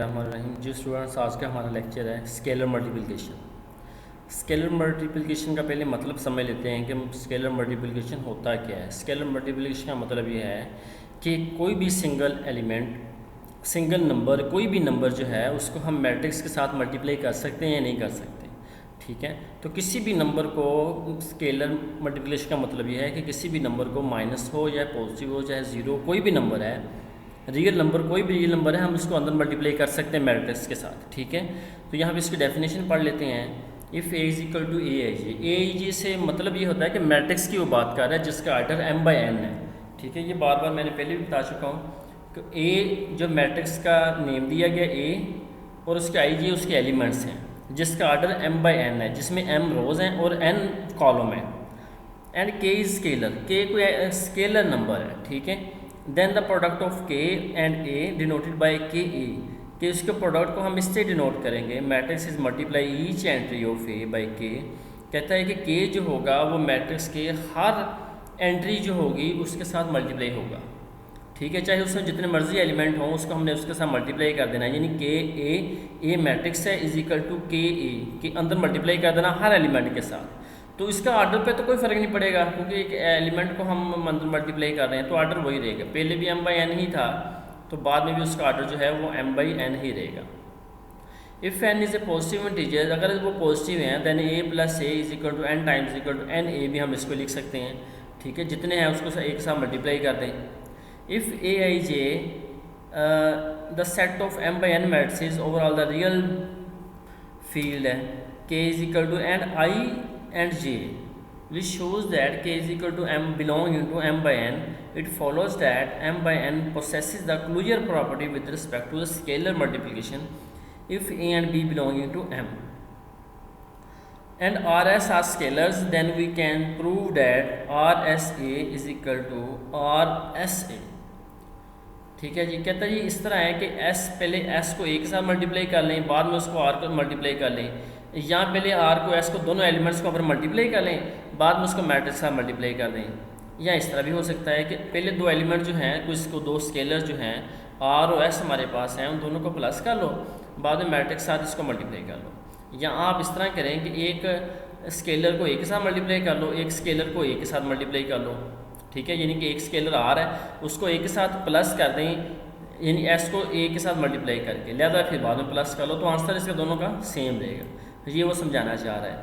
रहीम। जी students, आज का हमारा लेक्चर है स्केलर मल्टीप्लिकेशन। स्केलर मल्टीप्लिकेशन का पहले मतलब समझ लेते हैं कि स्केलर मल्टीप्लिकेशन होता क्या है। स्केलर मल्टीप्लिकेशन का मतलब ये है कि कोई भी सिंगल एलिमेंट, सिंगल नंबर, कोई भी नंबर जो है उसको हम मैट्रिक्स के साथ मल्टीप्लाई कर सकते हैं या नहीं कर सकते। ठीक है, तो किसी भी नंबर को स्केलर मल्टीप्लिकेशन का मतलब ये है कि किसी भी नंबर को माइनस हो या पॉजिटिव हो चाहे ज़ीरो, कोई भी नंबर है, रियल नंबर, कोई भी रियल नंबर है, हम इसको अंदर मल्टीप्लाई कर सकते हैं मैट्रिक्स के साथ। ठीक है, तो यहाँ पे इसकी डेफिनेशन पढ़ लेते हैं। If A is equal to A I j, A I j से मतलब ये होता है कि मैट्रिक्स की वो बात कर रहा है जिसका आर्डर m बाई n है। ठीक है, ये बार बार मैंने पहले भी बता चुका हूँ कि ए जो मैट्रिक्स का नेम दिया गया ए और उसके आई जी उसके एलिमेंट्स हैं जिसका आर्डर m बाई n है, जिसमें m रोज़ हैं और n कॉलम है। And k is scalar, k कोई स्केलर नंबर है। ठीक है, then the product of k and a denoted by K A, कि उसके प्रोडक्ट को हम इससे डिनोट करेंगे matrix is multiply each entry of a by k। कहता है कि k जो होगा वो मैट्रिक्स के हर एंट्री जो होगी उसके साथ मल्टीप्लाई होगा। ठीक है, चाहे उसमें जितने मर्जी एलिमेंट हों उसको हमने उसके साथ मल्टीप्लाई कर देना है, यानी के ए मैट्रिक्स है इज इक्वल टू के ए के अंदर मल्टीप्लाई कर देना हर एलिमेंट के साथ। तो इसका आर्डर पे तो कोई फ़र्क नहीं पड़ेगा क्योंकि एक एलिमेंट को हम अंदर मल्टीप्लाई कर रहे हैं तो आर्डर वही रहेगा। पहले भी m बाई एन ही था तो बाद में भी उसका आर्डर जो है वो m बाई एन ही रहेगा। If n is a positive integer, अगर वो पॉजिटिव हैं then a plus A is equal to n times equal to n a भी हम इसको लिख सकते हैं। ठीक है, जितने हैं उसको एक साथ मल्टीप्लाई कर दें। If A I J the set of m by n matrices over all the real field है k is equal to and I and j, which shows that k is equal to m belonging to m by n, it follows that m by n possesses the closure property with respect to the scalar multiplication if a and b belonging to m and rs are scalars, then we can prove that rsa is equal to rsa। ठीक है जी, कहता है जी इस तरह है कि s पहले s को a के साथ मल्टीप्लाई कर लें, बाद में उसको r को मल्टीप्लाई कर लें, या पहले r को s को दोनों एलिमेंट्स को अपन मल्टीप्लाई कर लें, बाद में उसको मैट्रिक्स के साथ मल्टीप्लाई कर दें। या इस तरह भी हो सकता है कि पहले दो एलिमेंट जो हैं, कुछ को दो स्केलर जो हैं r और s हमारे पास हैं, उन दोनों को प्लस कर लो, बाद में मैट्रिक्स के साथ इसको मल्टीप्लाई कर लो। या आप इस तरह करें कि एक स्केलर को a के साथ मल्टीप्लाई कर लो, एक स्केलर को a के साथ मल्टीप्लाई कर लो। ठीक है, यानी कि एक स्केलर r है उसको a के साथ प्लस कर दें, यानी s को a के साथ मल्टीप्लाई करके, लिहाजा फिर बाद में प्लस कर लो, तो आंसर इसका दोनों का सेम रहेगा। ये वो समझाना चाह रहा है।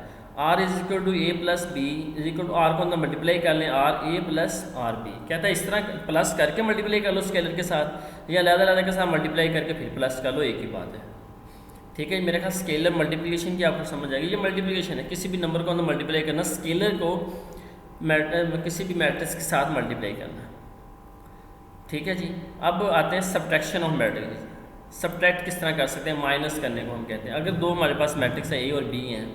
r is equal to A plus B is equal to r को अंदर मल्टीप्लाई कर लें r a plus r b। कहता है इस तरह प्लस करके मल्टीप्लाई कर लो स्केलर के साथ, या लिहाजा के साथ मल्टीप्लाई करके फिर प्लस कर लो, एक ही बात है। ठीक है, मेरे ख्याल स्केलर मल्टीप्लिकेशन की आपको समझ आएगी। ये मल्टीप्लिकेशन है, किसी भी नंबर को अंदर मल्टीप्लाई करना, स्केलर को किसी भी मैट्रिक्स के साथ मल्टीप्लाई करना। ठीक है जी, अब आते हैं सब्ट्रैक्शन ऑफ मैट्रिक्स। सब्ट्रैक्ट किस तरह कर सकते हैं, माइनस करने को हम कहते हैं। अगर दो हमारे पास मैट्रिक्स है ए और बी हैं,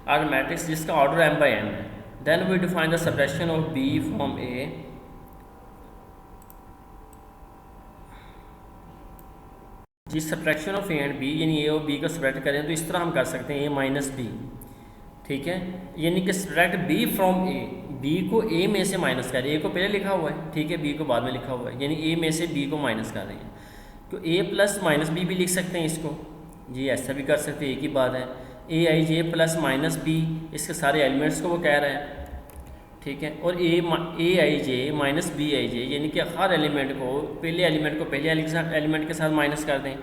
और मैट्रिक्स जिसका ऑर्डर m बाई n है, then we define the subtraction of b from a। जी subtraction of a and b, यानी a और b को सब्ट्रैक्ट करें तो इस तरह हम कर सकते हैं a माइनस b। ठीक है, यानी कि subtract b from a, b को a में से माइनस कर, a को पहले लिखा हुआ है, ठीक है, b को बाद में लिखा हुआ है, यानी a में से b को माइनस कर रहे हैं, तो a प्लस माइनस b भी लिख सकते हैं इसको। जी ऐसा भी कर सकते हैं, एक ही बात है। ए I J plus minus B, इसके सारे एलिमेंट्स को वो कह रहा है। ठीक है, और ए I J minus B I जे, यानी कि हर एलिमेंट को, पहले एलिमेंट को पहले एलिमेंट के साथ माइनस कर दें,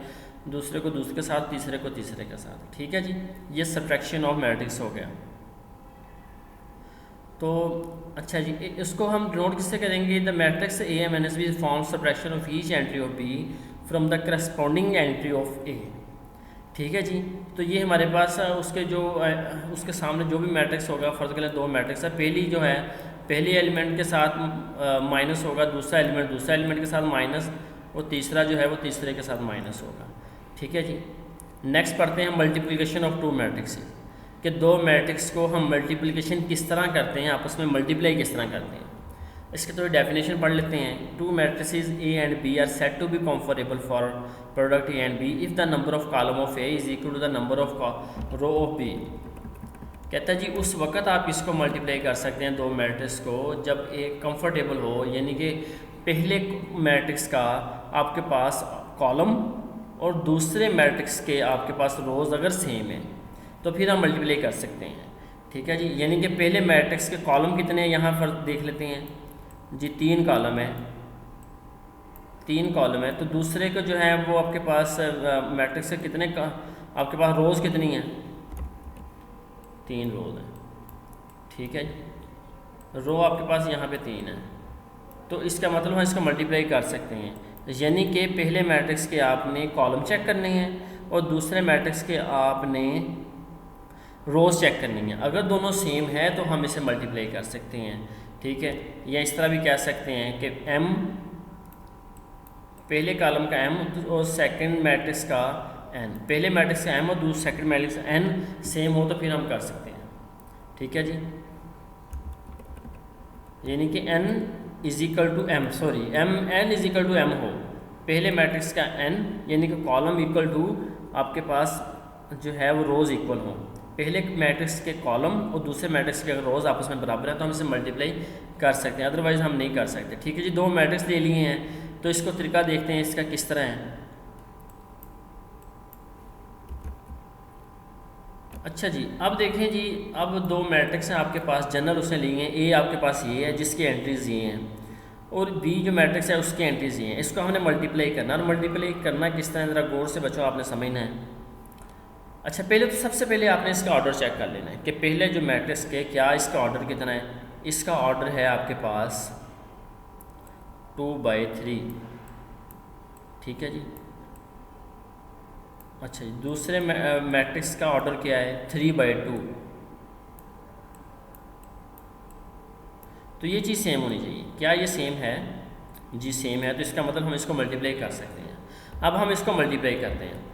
दूसरे को दूसरे के साथ, तीसरे को तीसरे के साथ। ठीक है जी, ये सब्ट्रैक्शन ऑफ मैट्रिक्स हो गया। तो अच्छा जी, इसको हम नोट किससे करेंगे, the matrix A minus B form subtraction of each entry of B from the corresponding entry of A. ठीक है जी, तो ये हमारे पास उसके जो उसके सामने जो भी मैट्रिक्स होगा, फर्ज के लिए दो मैट्रिक्स है, पहली जो है पहली एलिमेंट के साथ माइनस होगा, दूसरा एलिमेंट के साथ माइनस, और तीसरा जो है वो तीसरे के साथ माइनस होगा। ठीक है जी, नेक्स्ट पढ़ते हैं मल्टीप्लिकेशन ऑफ टू मैट्रिक्स, कि दो मैट्रिक्स को हम मल्टीप्लिकेशन किस तरह करते हैं, आपस में मल्टीप्लाई किस तरह करते हैं। इसके तो डेफिनेशन पढ़ लेते हैं। Two matrices A and B are said to be conformable for product A and B if the number of column of A is equal to the number of row of B. कहता है जी उस वक़्त आप इसको multiply कर सकते हैं दो मैट्रिक्स को जब ए कंफर्टेबल हो, यानी कि पहले मैट्रिक्स का आपके पास कॉलम और दूसरे मैट्रिक्स के आपके पास रोज़ अगर सेम है तो फिर हम मल्टीप्लाई कर सकते हैं। ठीक है जी, यानी कि पहले मैट्रिक्स के कॉलम कितने हैं यहाँ पर देख लेते हैं जी, 3 कॉलम है, 3 कॉलम है। तो दूसरे को जो है वो आपके पास मैट्रिक्स के कितने का आपके पास रोज़ कितनी हैं, 3 रोज़ हैं। ठीक है जी, रो आपके पास यहाँ पे 3 है, तो इसका मतलब हम इसका मल्टीप्लाई कर सकते हैं। यानी कि पहले मैट्रिक्स के आपने कॉलम चेक करने हैं और दूसरे मैट्रिक्स के आपने रोज़ चेक करनी है। अगर दोनों सेम है तो हम इसे मल्टीप्लाई कर सकते हैं। ठीक है, या इस तरह भी कह सकते हैं कि m, पहले कॉलम का m और सेकंड मैट्रिक्स का n, पहले मैट्रिक्स का m और दूसरे सेकंड मैट्रिक्स का n सेम हो तो फिर हम कर सकते हैं। ठीक है जी, यानी कि n is equal to m, sorry n is equal to m हो, पहले मैट्रिक्स का n यानी कि कॉलम इक्वल टू आपके पास जो है वो रोज़ इक्वल हो, पहले मैट्रिक्स के कॉलम और दूसरे मैट्रिक्स के अगर रोज़ आपस में बराबर है तो हम इसे मल्टीप्लाई कर सकते हैं, अदरवाइज़ हम नहीं कर सकते। ठीक है जी, 2 मैट्रिक्स ले लिए हैं तो इसको तरीका देखते हैं इसका किस तरह है। अच्छा जी, अब देखें जी, अब 2 मैट्रिक्स हैं आपके पास, जनरल उसने लिए हैं, ए आपके पास ये है जिसकी एंट्रीज ये हैं और बी जो मैट्रिक्स है उसकी एंट्रीज ये हैं। इसको हमने मल्टीप्लाई करना, और मल्टीप्लाई करना किस तरह, ज़रा गौर से बच्चों आपने समझना है। अच्छा, पहले तो सबसे पहले आपने इसका ऑर्डर चेक कर लेना है कि पहले जो मैट्रिक्स के क्या इसका ऑर्डर कितना है। इसका ऑर्डर है आपके पास 2/3। ठीक है जी, अच्छा जी, दूसरे मैट्रिक्स का ऑर्डर क्या है 3/2। तो ये चीज़ सेम होनी चाहिए। क्या ये सेम है जी? सेम है, तो इसका मतलब हम इसको मल्टीप्लाई कर सकते हैं। अब हम इसको मल्टीप्लाई करते हैं।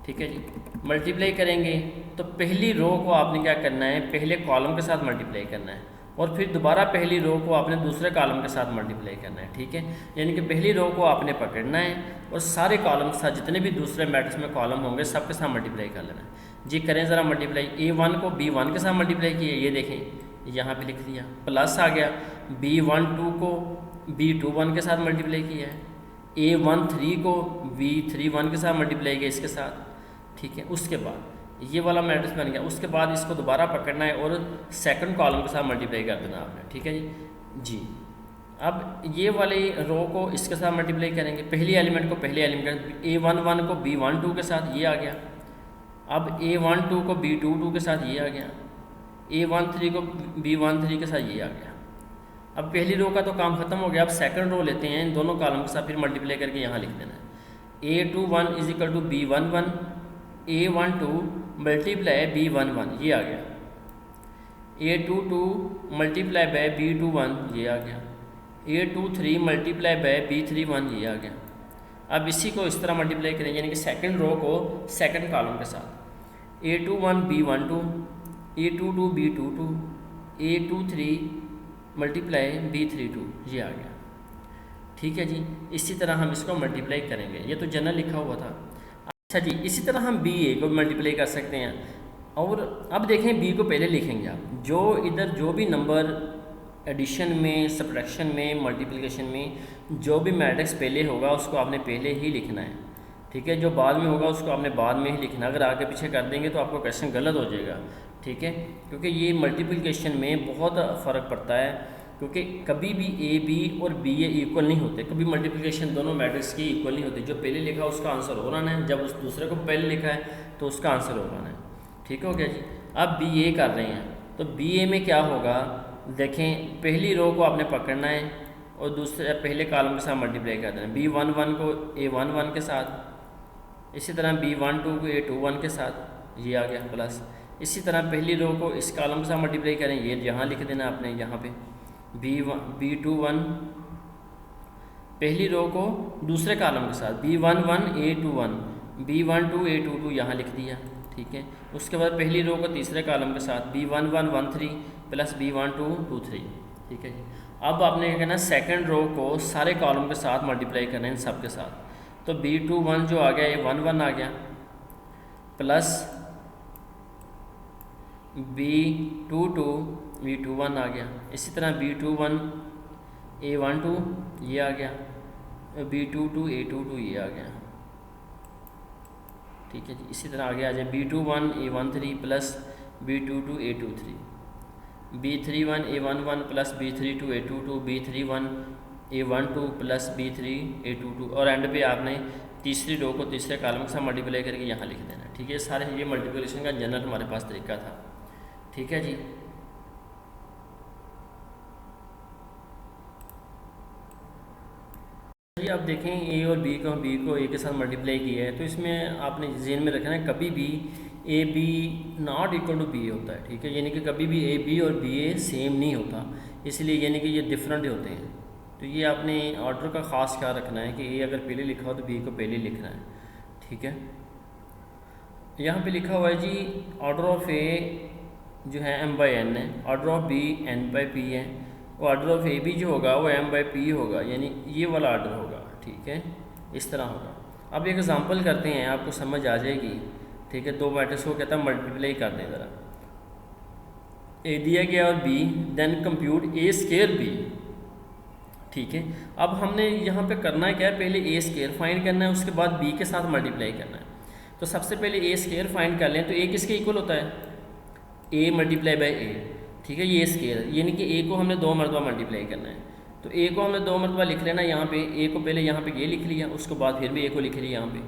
ठीक है जी, मल्टीप्लाई करेंगे तो पहली रो को आपने क्या करना है, पहले कॉलम के साथ मल्टीप्लाई करना है और फिर दोबारा पहली रो को आपने दूसरे कॉलम के साथ मल्टीप्लाई करना है। ठीक है, यानी कि पहली रो को आपने पकड़ना है और सारे कॉलम के साथ जितने भी दूसरे मैट्रिक्स में कॉलम होंगे सबके साथ मल्टीप्लाई कर लेना है जी। करें ज़रा मल्टीप्लाई, A1 को B1 के साथ मल्टीप्लाई किया, ये देखें यहाँ पे लिख दिया, प्लस आ गया। B12 को B21 के साथ मल्टीप्लाई किया है, A13 को B31 के साथ मल्टीप्लाई किया इसके साथ। ठीक है, उसके बाद ये वाला मैट्रिक्स बन गया, उसके बाद इसको दोबारा पकड़ना है और सेकंड कॉलम के साथ मल्टीप्लाई कर देना आपने। ठीक है जी, अब ये वाली रो को इसके साथ मल्टीप्लाई करेंगे, पहली एलिमेंट को पहले एलिमेंट, A11 को B12 के साथ ये आ गया, अब A12 को B22 के साथ ये आ गया, A13 को B13 के साथ ये आ गया। अब पहली रो का तो काम खत्म हो गया, अब सेकंड रो लेते हैं, इन दोनों कॉलम के साथ फिर मल्टीप्लाई करके यहाँ लिख देना है। A21 is equal to B11, A12 multiply B11 ये आ गया, A22 मल्टीप्लाई बाय B21 ये आ गया, A23 मल्टीप्लाई बाय B31 ये आ गया। अब इसी को इस तरह मल्टीप्लाई करें, यानी कि सेकंड रो को सेकंड कॉलम के साथ, A21 B12, A22 B22, A23 multiply B32 ये आ गया। ठीक है जी, इसी तरह हम इसको मल्टीप्लाई करेंगे, ये तो जनरल लिखा हुआ था। अच्छा जी, इसी तरह हम BA को मल्टीप्लाई कर सकते हैं। और अब देखें B को पहले लिखेंगे आप, जो इधर जो भी नंबर एडिशन में, सब्ट्रैक्शन में, मल्टीप्लिकेशन में जो भी मैट्रिक्स पहले होगा उसको आपने पहले ही लिखना है। ठीक है, जो बाद में होगा उसको आपने बाद में ही लिखना, अगर आगे पीछे कर देंगे तो आपको क्वेश्चन गलत हो जाएगा। ठीक है, क्योंकि ये मल्टीप्लिकेशन में बहुत फ़र्क पड़ता है, क्योंकि कभी भी AB और BA इक्वल नहीं होते, कभी मल्टीप्लिकेशन दोनों मैट्रिक्स की इक्वल नहीं होती। जो पहले लिखा उसका आंसर हो रहा है, जब उस दूसरे को पहले लिखा है तो उसका आंसर हो रहा है। ठीक हो गया जी। अब BA कर रहे हैं तो BA में क्या होगा, देखें पहली रो को आपने पकड़ना है और दूसरे पहले कॉलम के साथ मल्टीप्लाई कर देना है। B11 को A11 के साथ, इसी तरह B12 को A21 के साथ ये आ गया प्लस, इसी तरह पहली रो को इस कॉलम के साथ मल्टीप्लाई करें, ये यहाँ लिख देना आपने, यहाँ पे B21 पहली रो को दूसरे कॉलम के साथ, B11 A21, B12 A22 यहाँ लिख दिया। ठीक है, उसके बाद पहली रो को तीसरे कॉलम के साथ B11 13 प्लस B12 23। ठीक है जी, अब आपने क्या करना, सेकंड रो को सारे कॉलम के साथ मल्टीप्लाई करना है इन सब के साथ। तो B21 जो आ गया ये 11 आ गया प्लस B21 आ गया, इसी तरह B21 A12 ये आ गया, B22 A22 ये आ गया। ठीक है जी। इसी तरह आगे आ जाए B21 A13 plus B22 A23, B31 A11 plus B32 A22, B31 A12 plus B3 A22, और एंड पे आपने तीसरी रो को तीसरे कॉलम के साथ मल्टीप्लाई करके यहाँ लिख देना। ठीक है, सारे ये मल्टीप्लिकेशन का जनरल हमारे पास तरीका था। ठीक है जी। जी अब देखें ए और बी को ए के साथ मल्टीप्लाई किया है, तो इसमें आपने ज़हन में रखना है कभी भी A B not equal to B होता है। ठीक है, यानी कि कभी भी ए बी और बी ए सेम नहीं होता, इसलिए यानी कि ये डिफरेंट होते हैं। तो ये आपने ऑर्डर का ख़ास ख्याल रखना है कि ए अगर पहले लिखा हो तो बी को पहले लिखना है। ठीक है, यहाँ पे लिखा हुआ है जी ऑर्डर ऑफ ए जो है m बाई एन है, order of B n by P है, और ऑर्डर ऑफ ए बी जो होगा वो m बाई पी होगा, यानी ये वाला ऑर्डर होगा। ठीक है, इस तरह होगा। अब एक एग्जांपल करते हैं, आपको समझ आ जाएगी। ठीक है, दो मैट्रिक्स को कहता है मल्टीप्लाई कर दें ज़रा। ए दिया गया और बी, देन कंप्यूट ए स्केयर बी। ठीक है, अब हमने यहाँ पे करना है क्या है, पहले ए स्केयर फाइंड करना है, उसके बाद बी के साथ मल्टीप्लाई करना है। तो सबसे पहले ए स्केयर फाइंड कर लें, तो ए किसके इक्वल होता है, ए मल्टीप्लाई बाई ए। ठीक है, ये स्केयर यानी कि ए को हमने 2 मरतबा मल्टीप्लाई करना है, तो ए को हमने 2 मरतबा लिख लेना यहाँ पे। ए को पहले यहाँ पे ये लिख लिया, उसके बाद फिर भी ए को लिख लिया यहाँ पे।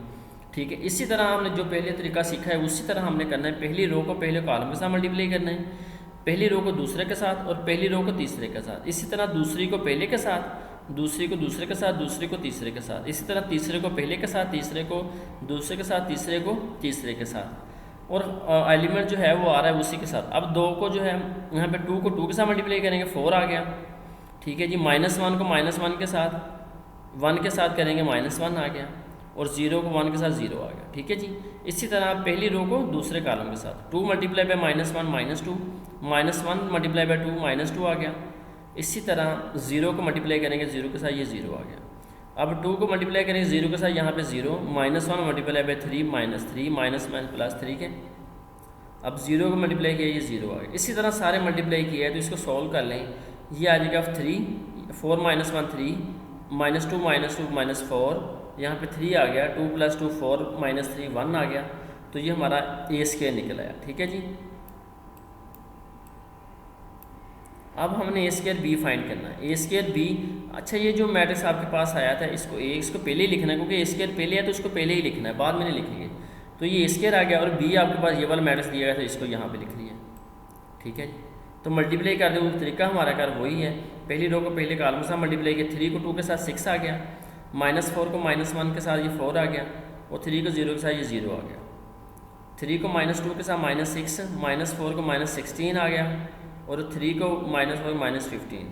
ठीक है, इसी तरह हमने जो पहले तरीका सीखा है उसी तरह हमने करना है। पहली रो को पहले कॉलम के साथ मल्टीप्लाई करना है, पहली रो को दूसरे के साथ, और पहली रो को तीसरे के साथ। इसी तरह दूसरी को पहले के साथ, दूसरी को दूसरे के साथ, दूसरे को तीसरे के साथ। इसी तरह तीसरे को पहले के साथ, तीसरे को दूसरे के साथ, तीसरे को तीसरे के साथ, और एलिमेंट जो है वो आ रहा है उसी के साथ। अब 2 को जो है यहाँ पे 2 को 2 के साथ मल्टीप्लाई करेंगे, 4 आ गया। ठीक है जी, -1 को -1 के साथ, 1 के साथ करेंगे -1 आ गया, और 0 को 1 के साथ 0 आ गया। ठीक है जी, इसी तरह पहली रो को दूसरे कॉलम के साथ 2 मल्टीप्लाई बाई -1 -2, -1 मल्टीप्लाई बाई 2 -2 आ गया। इसी तरह 0 को मल्टीप्लाई करेंगे 0 के साथ, ये 0 आ गया। अब 2 को मल्टीप्लाई करेंगे 0 के साथ, यहाँ पे 0, -1 मल्टीप्लाई बाई 3 -3 -+3 के। अब 0 को मल्टीप्लाई किया, ये 0 आ गया। इसी तरह सारे मल्टीप्लाई किया है, तो इसको सॉल्व कर लें। ये आ जाएगा 3, 4 -1 3, -2 -4, यहाँ पे 3 आ गया, 2 + 2 4 -3 1 आ गया। तो ये हमारा ए स्केयर निकल आया। ठीक है जी, अब हमने ए स्केयर बी फाइंड करना है। ए स्केयर बी, अच्छा ये जो मैट्रिक्स आपके पास आया था इसको पहले ही लिखना है, क्योंकि ए स्केयर पहले है तो इसको पहले ही लिखना है, बाद में नहीं लिखेंगे। तो ये ए स्केयर आ गया, और बी आपके पास ये वाला मैट्रिक्स दिया गया था, इसको यहाँ पे लिख लिया। ठीक है जी, तो मल्टीप्लाई कर दें, तरीका हमारा कर वही है। पहली रो को पहले कॉलम के साथ मल्टीप्लाई किया, 3 को 2 के साथ 6 आ गया, -4 को -1 के साथ ये 4 आ गया, और 3 को 0 के साथ ये 0 आ गया। 3 को -2 के साथ -6, -4 को -16 आ गया, और 3 को -4 -15।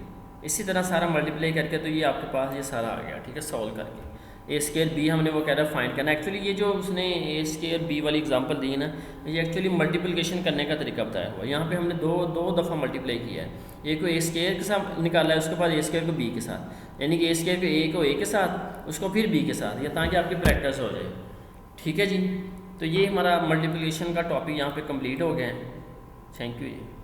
इसी तरह सारा मल्टीप्लाई करके तो ये आपके पास ये सारा आ गया। ठीक है, सॉल्व करके ए स्केयर बी हमने वो कह रहा है फाइंड करना। एक्चुअली ये जो उसने ए स्केयर बी वाली एग्जांपल दी है ना, ये एक्चुअली मल्टीप्लिकेशन करने का तरीका बताया हुआ है। यहाँ पे हमने दो दफ़ा मल्टीप्लाई किया है, एक को ए स्केयर के साथ निकाला है, उसके बाद ए स्केयर को बी के साथ, यानी कि ए स्केयर को ए के साथ, उसको फिर बी के साथ, या ताकि आपकी प्रैक्टिस हो जाए। ठीक है जी, तो ये हमारा मल्टीप्लिकेशन का टॉपिक यहाँ पर कम्प्लीट हो गया है। Thank you ji.